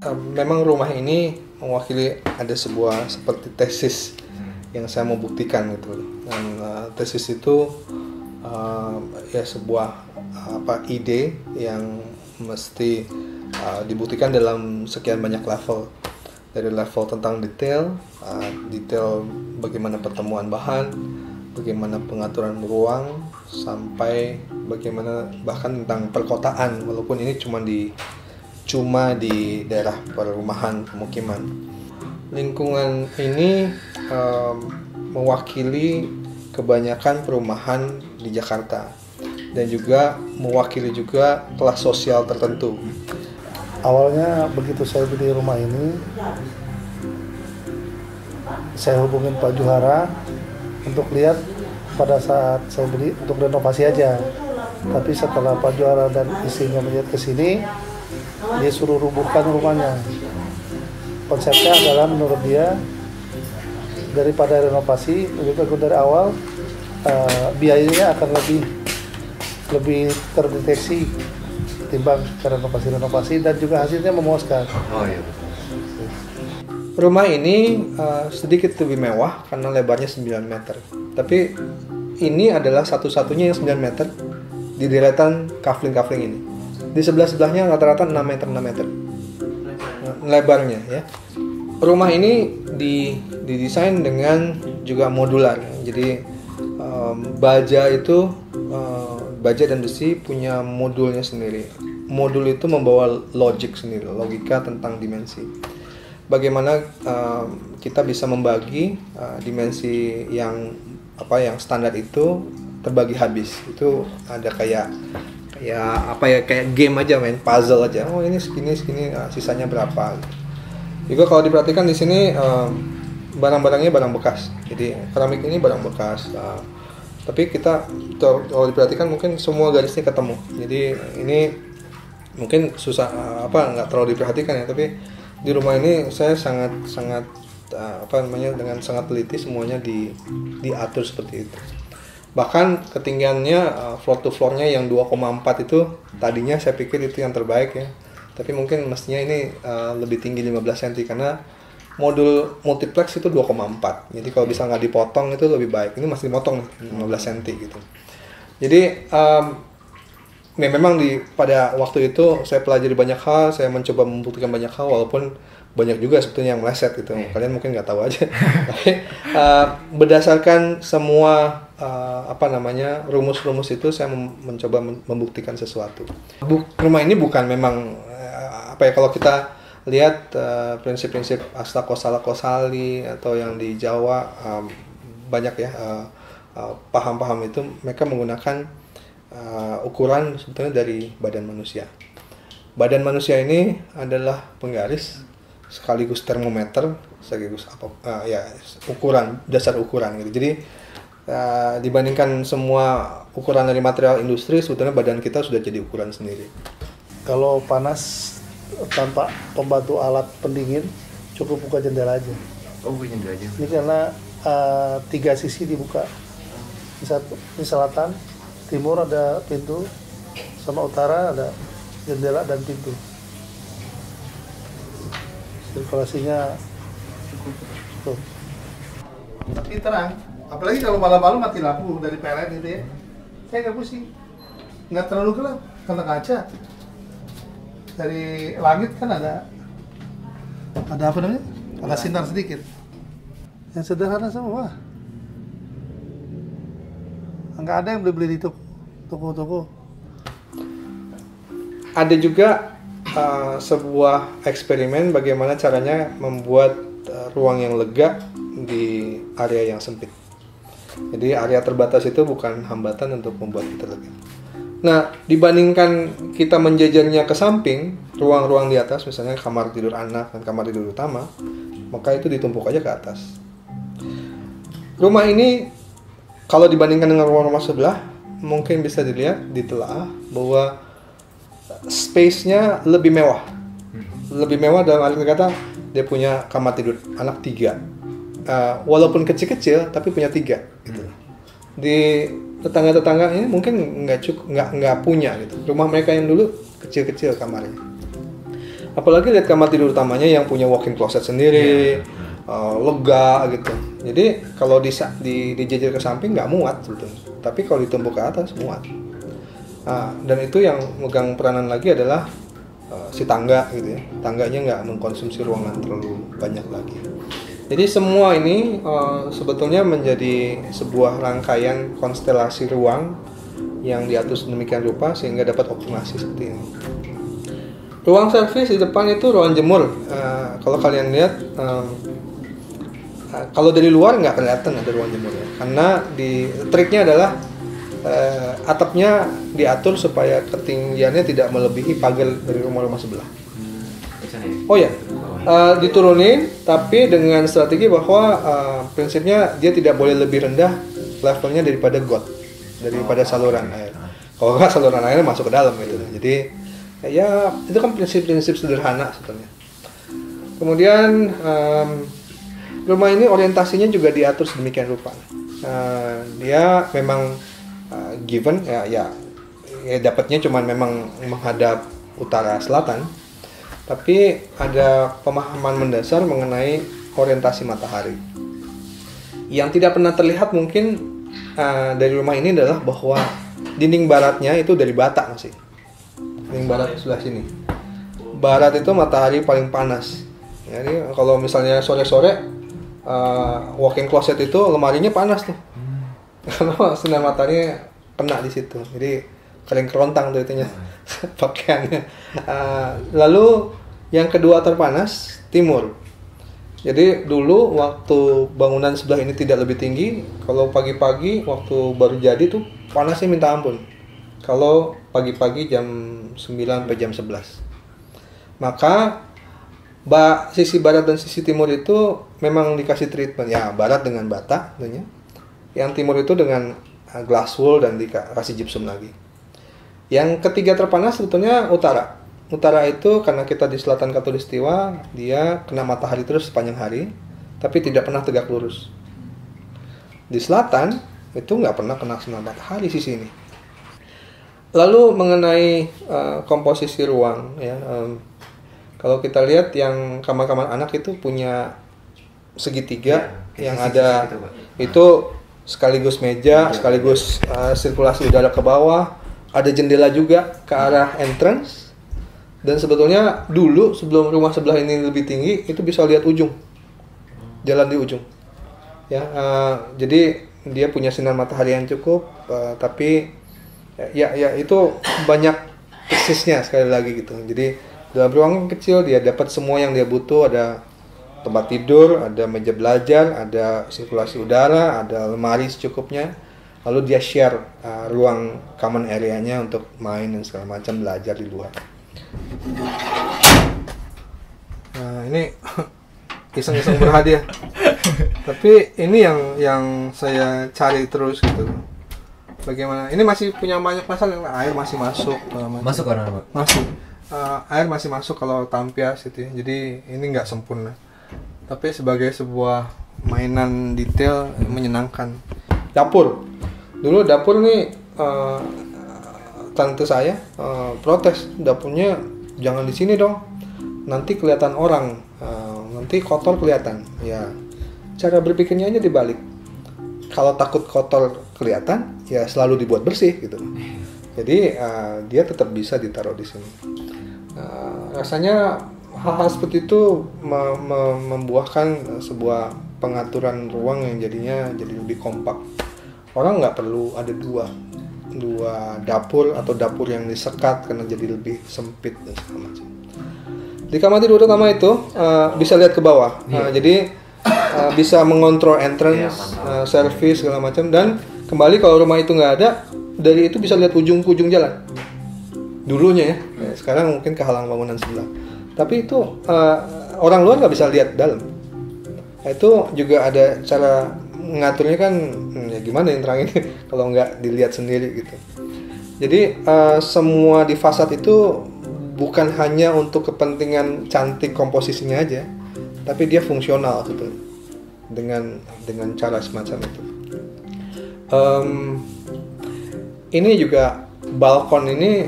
Memang rumah ini mewakili ada sebuah seperti tesis yang saya mau buktikan gitu. Dan tesis itu ya sebuah ide yang mesti dibuktikan dalam sekian banyak level. Dari level tentang detail bagaimana pertemuan bahan, bagaimana pengaturan ruang, sampai bagaimana bahkan tentang perkotaan, walaupun ini cuma di daerah perumahan pemukiman. Lingkungan ini mewakili kebanyakan perumahan di Jakarta dan juga mewakili juga kelas sosial tertentu. Awalnya begitu saya beli rumah ini, saya hubungin Pak Juhara untuk lihat pada saat saya beli untuk renovasi aja. Tapi setelah Pak Juhara dan istrinya melihat ke sini, dia suruh rubuhkan rumahnya. Konsepnya adalah menurut dia daripada renovasi lebih bagus dari awal, biayanya akan lebih terdeteksi timbang ke renovasi dan juga hasilnya memuaskan. Oh iya. Rumah ini sedikit lebih mewah karena lebarnya 9 meter. Tapi ini adalah satu-satunya yang 9 meter di deretan kafling-kafling ini. Di sebelah-sebelahnya rata-rata 6 meter lebarnya ya. Rumah ini didesain dengan juga modular. Jadi baja dan besi punya modulnya sendiri. Modul itu membawa logika tentang dimensi. Bagaimana kita bisa membagi dimensi yang standar itu terbagi habis. Itu ada kayak game aja, main puzzle aja. Oh ini segini sisanya berapa. Juga kalau diperhatikan di sini barang-barangnya barang bekas. Jadi keramik ini barang bekas. Tapi kalau diperhatikan mungkin semua garisnya ketemu. Jadi ini mungkin susah nggak terlalu diperhatikan ya. Tapi di rumah ini saya sangat dengan sangat teliti semuanya diatur seperti itu. Bahkan ketinggiannya floor to floornya yang 2,4 itu tadinya saya pikir itu yang terbaik ya. Tapi mungkin mestinya ini lebih tinggi 15 cm karena modul multiplex itu 2,4. Jadi kalau bisa nggak dipotong itu lebih baik. Ini masih dipotong 15 cm gitu. Jadi memang pada waktu itu saya pelajari banyak hal, saya mencoba membuktikan banyak hal walaupun banyak juga sebetulnya yang meleset gitu. Kalian mungkin nggak tahu aja. Tapi berdasarkan semua rumus-rumus itu saya mencoba membuktikan sesuatu. Rumah ini bukan memang kalau kita lihat prinsip-prinsip asta kosala kosali atau yang di Jawa banyak ya paham-paham itu mereka menggunakan ukuran sebetulnya dari badan manusia. Badan manusia ini adalah penggaris sekaligus termometer sekaligus dasar ukuran gitu. Jadi dibandingkan semua ukuran dari material industri sebetulnya badan kita sudah jadi ukuran sendiri. Kalau panas tanpa pembantu alat pendingin cukup buka jendela aja. Oh, buka jendela aja. Ini karena 3 sisi dibuka. Di selatan, timur ada pintu, sama utara ada jendela dan pintu. Sirkulasinya cukup. Tapi terang, apalagi kalau malam-malam mati lampu dari PLN gitu ya. Saya nggak pusing, nggak terlalu gelap karena kaca. Dari langit kan ada apa namanya? Ada sinar sedikit. Yang sederhana semua. Nggak ada yang beli di toko-toko. Ada juga sebuah eksperimen bagaimana caranya membuat ruang yang lega di area yang sempit. Jadi area terbatas itu bukan hambatan untuk membuat kita lega. Nah, dibandingkan kita menjajarnya ke samping, ruang-ruang di atas, misalnya kamar tidur anak dan kamar tidur utama, maka itu ditumpuk aja ke atas. Rumah ini, kalau dibandingkan dengan rumah-rumah sebelah, mungkin bisa dilihat, ditelaah bahwa space-nya lebih mewah. Lebih mewah dalam arti kata, dia punya kamar tidur anak 3. Walaupun kecil-kecil, tapi punya 3. Gitu. Di tetangga-tetangga ini mungkin nggak punya gitu. Rumah mereka yang dulu kecil-kecil kamarnya. Apalagi lihat kamar tidur utamanya yang punya walk-in closet sendiri, lega gitu. Jadi kalau dijejer ke samping nggak muat sebetulnya, tapi kalau ditumpuk ke atas muat. Dan itu yang megang peranan lagi adalah si tangga gitu ya. Tangganya nggak mengkonsumsi ruangan terlalu banyak lagi. Jadi semua ini sebetulnya menjadi sebuah rangkaian konstelasi ruang yang diatur sedemikian rupa sehingga dapat optimasi seperti ini. Ruang servis di depan itu ruang jemur. Kalau kalian lihat, kalau dari luar nggak kelihatan ada ruang jemur ya. Karena triknya adalah atapnya diatur supaya ketinggiannya tidak melebihi pagar dari rumah-rumah sebelah. Oh ya, diturunin, tapi dengan strategi bahwa prinsipnya dia tidak boleh lebih rendah levelnya daripada got, daripada saluran air. Kalau nggak saluran airnya masuk ke dalam gitu. Jadi ya itu kan prinsip-prinsip sederhana sebetulnya. Kemudian rumah ini orientasinya juga diatur sedemikian rupa. Dia memang given ya dapatnya cuman memang menghadap utara selatan, tapi ada pemahaman mendasar mengenai orientasi matahari. Yang tidak pernah terlihat mungkin dari rumah ini adalah bahwa dinding baratnya itu dari bata masih. Dinding barat sebelah sini. Barat itu matahari paling panas. Jadi kalau misalnya sore-sore walk-in closet itu lemarinya panas tuh. Karena sinar matahari kena di situ. Jadi kering kerontang tuh itunya pakaiannya. Lalu yang kedua terpanas timur. Jadi dulu waktu bangunan sebelah ini tidak lebih tinggi, kalau pagi-pagi waktu baru jadi tuh panasnya minta ampun. Kalau pagi-pagi jam 9 sampai jam 11. Maka sisi barat dan sisi timur itu memang dikasih treatment ya, barat dengan bata tentunya. Yang timur itu dengan glass wool dan dikasih gypsum lagi. Yang ketiga terpanas sebetulnya utara. Utara itu karena kita di selatan Khatulistiwa, dia kena matahari terus sepanjang hari, tapi tidak pernah tegak lurus. Di selatan itu nggak pernah kena sinar matahari sisi ini. Lalu mengenai komposisi ruang, ya, kalau kita lihat yang kamar-kamar anak itu punya segitiga yang ada itu sekaligus meja, sekaligus sirkulasi udara ke bawah, ada jendela juga ke arah entrance. Dan sebetulnya dulu sebelum rumah sebelah ini lebih tinggi itu bisa lihat ujung, jalan di ujung. Ya, jadi dia punya sinar matahari yang cukup, tapi ya itu banyak persisnya sekali lagi gitu. Jadi dalam ruang kecil dia dapat semua yang dia butuh, ada tempat tidur, ada meja belajar, ada sirkulasi udara, ada lemari secukupnya. Lalu dia share ruang common area-nya untuk main dan segala macam, belajar di luar. Nah ini iseng-iseng berhadiah. Tapi ini yang saya cari terus gitu. Bagaimana? Ini masih punya banyak masalah, air masih masuk. Masuk karena apa? Masuk. Air masih masuk kalau tampias itu. Jadi ini nggak sempurna. Tapi sebagai sebuah mainan detail menyenangkan. Dapur. Dulu dapur nih tante saya protes, dapurnya jangan di sini dong. Nanti kelihatan orang. Nanti kotor kelihatan. Ya. Cara berpikirnya aja dibalik. Kalau takut kotor kelihatan, ya selalu dibuat bersih gitu. Jadi dia tetap bisa ditaruh di sini. Rasanya hal-hal seperti itu membuahkan sebuah pengaturan ruang yang jadinya jadi lebih kompak. Orang nggak perlu ada dua dapur atau dapur yang disekat karena jadi lebih sempit dan segala macam. Di kamar tidur utama itu bisa lihat ke bawah. Jadi bisa mengontrol entrance, service segala macam, dan kembali kalau rumah itu nggak ada, dari itu bisa lihat ujung ke ujung jalan. Dulunya ya, sekarang mungkin kehalang bangunan sebelah. Tapi itu orang luar nggak bisa lihat dalam. Itu juga ada cara ngaturnya kan, ya gimana yang terang ini kalau nggak dilihat sendiri gitu. Jadi semua di fasad itu bukan hanya untuk kepentingan cantik komposisinya aja, tapi dia fungsional gitu dengan cara semacam itu. Ini juga balkon ini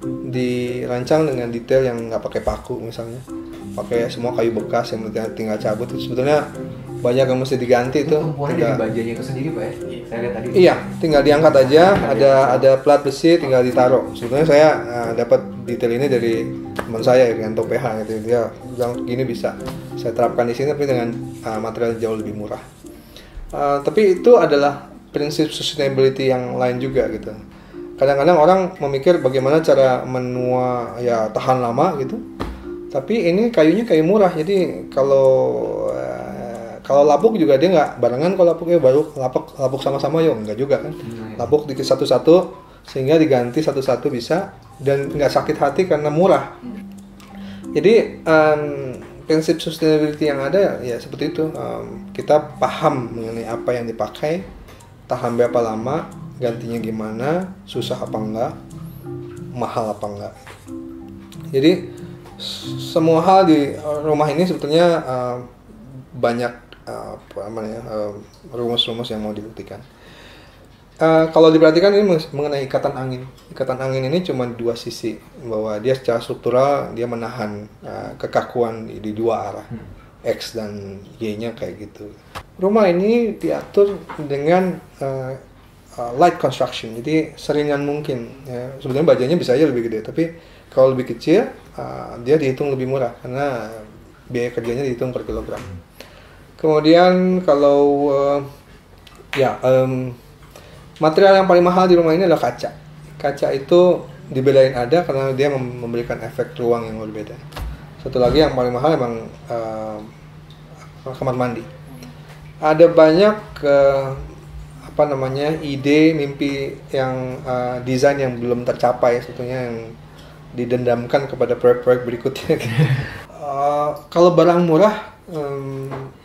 dirancang dengan detail yang nggak pakai paku misalnya, pakai semua kayu bekas yang tinggal cabut. Itu sebetulnya banyak yang mesti diganti tuh. Tumpuannya dari bajanya itu sendiri Pak ya? Saya lihat tadi. Iya, tinggal diangkat aja, ada plat besi tinggal ditaruh. Sebetulnya saya dapat detail ini dari teman saya Irianto PH gitu. Dia bilang gini bisa saya terapkan di sini tapi dengan material jauh lebih murah. Tapi itu adalah prinsip sustainability yang lain juga gitu. Kadang-kadang orang memikir bagaimana cara menua ya tahan lama gitu. Tapi ini kayunya kayu murah. Jadi kalau lapuk juga dia nggak barengan, kalau lapuknya baru lapuk sama-sama yuk enggak juga kan. Lapuk dikit satu-satu sehingga diganti satu-satu bisa dan nggak sakit hati karena murah. Jadi prinsip sustainability yang ada ya seperti itu. Kita paham mengenai apa yang dipakai, tahan berapa lama, gantinya gimana, susah apa enggak, mahal apa enggak. Jadi semua hal di rumah ini sebetulnya banyak rumus-rumus yang mau dibuktikan. Kalau diperhatikan ini mengenai ikatan angin. Ikatan angin ini cuma dua sisi, bahwa dia secara struktural dia menahan kekakuan di dua arah, X dan Y-nya kayak gitu. Rumah ini diatur dengan light construction, jadi seringan mungkin. Ya. Sebenarnya bajanya bisa aja lebih gede, tapi kalau lebih kecil dia dihitung lebih murah karena biaya kerjanya dihitung per kilogram. Kemudian kalau material yang paling mahal di rumah ini adalah kaca. Kaca itu dibedain ada karena dia memberikan efek ruang yang berbeda. Satu lagi yang paling mahal emang kamar mandi. Ada banyak ide, mimpi yang desain yang belum tercapai sebetulnya, yang didendamkan kepada proyek-proyek berikutnya. Kalau barang murah,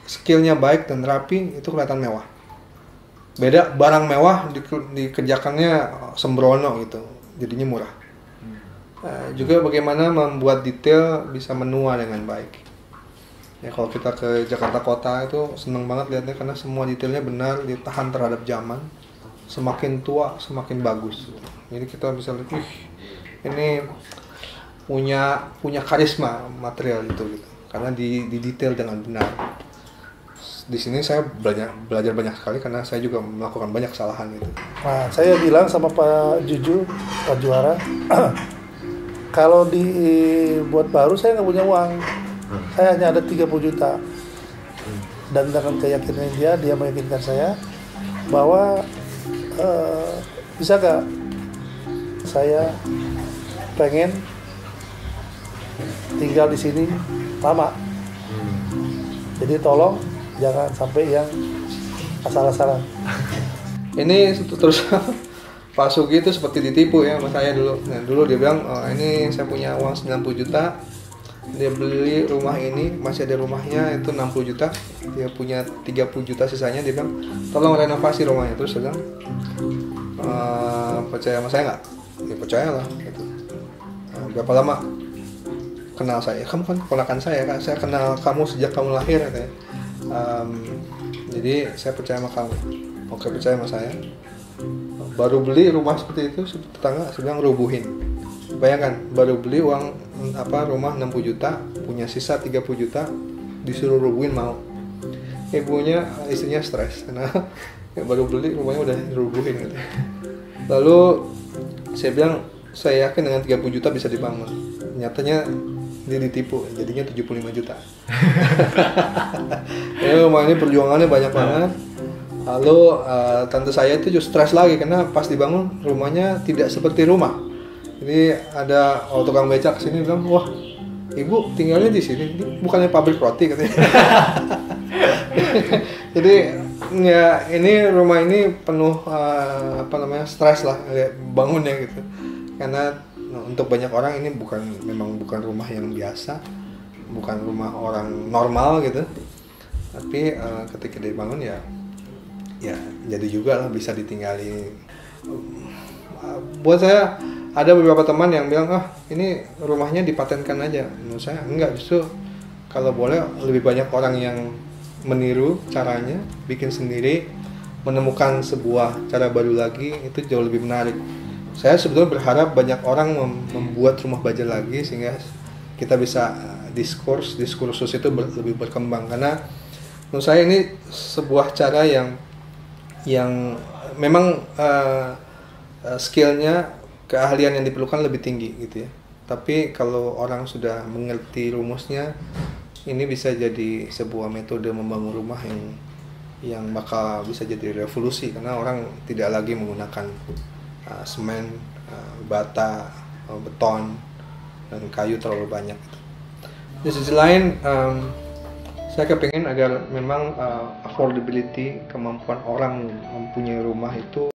skillnya baik dan rapi, itu kelihatan mewah. Beda barang mewah dikerjakannya sembrono gitu, jadinya murah. Juga bagaimana membuat detail bisa menua dengan baik. Ya kalau kita ke Jakarta Kota itu seneng banget lihatnya karena semua detailnya benar, ditahan terhadap zaman. Semakin tua semakin bagus. Jadi kita bisa lihat, ini punya karisma material itu gitu. Karena di detail dengan benar. Di sini saya belajar banyak sekali karena saya juga melakukan banyak kesalahan gitu. Nah, saya bilang sama Pak Juju, Pak Juara, kalau dibuat baru saya nggak punya uang. Saya hanya ada 30 juta. Dan dengan keyakinan dia meyakinkan saya bahwa bisa nggak saya pengen tinggal di sini lama. Jadi tolong jangan sampai yang asal-asalan. Ini terus Pak Sugi itu seperti ditipu ya sama saya dulu. Nah, dulu dia bilang, ini saya punya uang 90 juta. Dia beli rumah ini, masih ada rumahnya itu 60 juta. Dia punya 30 juta sisanya, dia bilang, tolong renovasi rumahnya. Terus saya bilang, percaya sama saya nggak? Ya percayalah gitu. Berapa lama kenal saya? Kamu kan keponakan saya kan, saya kenal kamu sejak kamu lahir katanya. Jadi saya percaya sama kamu. Oke, percaya sama saya. Baru beli rumah seperti itu, tetangga sedang rubuhin. Bayangkan, baru beli rumah 60 juta, punya sisa 30 juta, disuruh rubuhin mau. Istrinya stres karena baru beli rumahnya udah rubuhin gitu. Lalu saya bilang, saya yakin dengan 30 juta bisa dibangun. Nyatanya dia ditipu, jadinya 75 juta. Ya, rumah ini perjuangannya banyak banget. Lalu tante saya itu justru stres lagi karena pas dibangun rumahnya tidak seperti rumah. Jadi ada tukang becak kesini bilang, wah ibu tinggalnya di sini, bukannya pabrik roti katanya. Jadi ya ini rumah ini penuh stres lah bangunnya gitu. Karena untuk banyak orang ini memang bukan rumah yang biasa, bukan rumah orang normal gitu. Tapi ketika dibangun ya jadi juga lah bisa ditinggali. Buat saya ada beberapa teman yang bilang, ini rumahnya dipatenkan aja. Menurut saya enggak, justru kalau boleh lebih banyak orang yang meniru caranya, bikin sendiri, menemukan sebuah cara baru lagi, itu jauh lebih menarik. saya sebetulnya berharap banyak orang membuat rumah baja lagi sehingga kita bisa diskursus itu lebih berkembang, karena menurut saya ini sebuah cara yang memang skillnya, keahlian yang diperlukan lebih tinggi gitu ya. Tapi kalau orang sudah mengerti rumusnya, ini bisa jadi sebuah metode membangun rumah yang bakal bisa jadi revolusi, karena orang tidak lagi menggunakan semen, bata, beton, dan kayu terlalu banyak. Di sisi lain, saya kepengen agar memang affordability, kemampuan orang mempunyai rumah itu